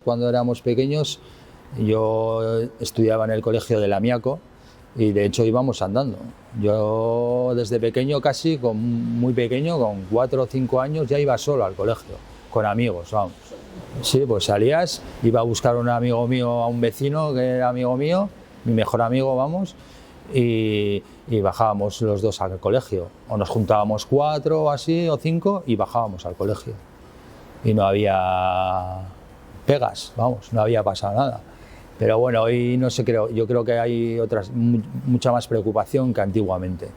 cuando éramos pequeños, yo estudiaba en el colegio de Lamiaco y de hecho íbamos andando. Yo desde pequeño, casi muy pequeño, con 4 o 5 años, ya iba solo al colegio, con amigos, vamos. Sí, pues salías, iba a buscar a un amigo mío, a un vecino que era amigo mío, mi mejor amigo, vamos, y bajábamos los dos al colegio. O nos juntábamos 4 o así, o 5, y bajábamos al colegio. Y no había pegas, vamos, no había pasado nada. Pero bueno, hoy no sé, yo creo que hay mucha más preocupación que antiguamente.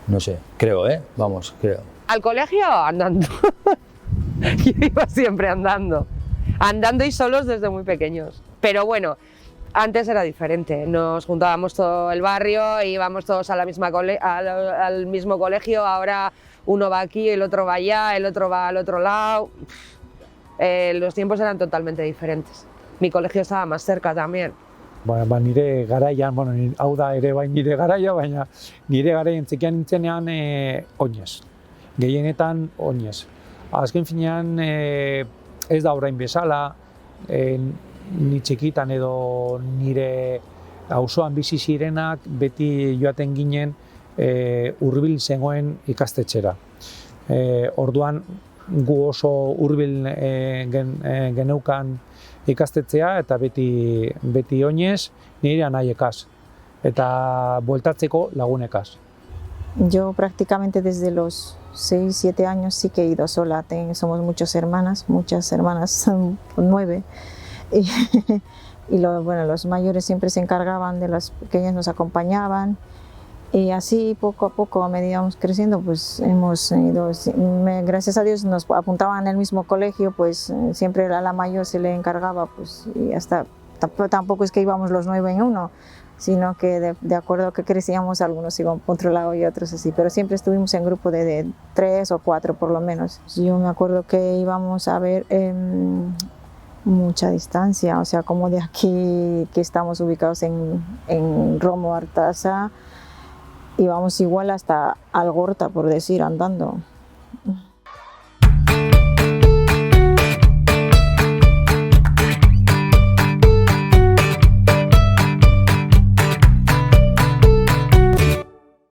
No sé, creo, vamos, creo. Al colegio andando. Yo iba siempre andando y solos desde muy pequeños. Pero bueno, antes era diferente, nos juntábamos todo el barrio, íbamos todos a la misma al mismo colegio, ahora uno va aquí, el otro va allá, el otro va al otro lado. Los tiempos eran totalmente diferentes. Mi colegio estaba más cerca también. Nire garaian, hau da ere bai nire garaia, baina nire garaian txikian nintzenean oinez. Gehienetan oinez. Azken finean ez da orain bezala, ni txikitan edo nire auzoan bizi zirenak beti joaten ginen hurbil zegoen ikastetxera. Orduan gu oso hurbil geneukan ikastetxea eta beti oinez nire anaiekaz eta bueltatzeko lagunekaz. Yo prácticamente desde los 6, 7 años sí que he ido sola, somos muchas hermanas, 9, y los mayores siempre se encargaban de las pequeñas, nos acompañaban, y así poco a poco, a medida vamos creciendo, pues hemos ido, gracias a Dios nos apuntaban en el mismo colegio, pues siempre a la mayor se le encargaba, pues, y hasta tampoco es que íbamos los 9 en uno, sino que de acuerdo a que crecíamos, algunos iban por otro lado y otros así, pero siempre estuvimos en grupo de 3 o 4 por lo menos. Yo me acuerdo que íbamos a ver mucha distancia, o sea, como de aquí que estamos ubicados en Romo, Artaza, íbamos igual hasta Algorta, por decir, andando.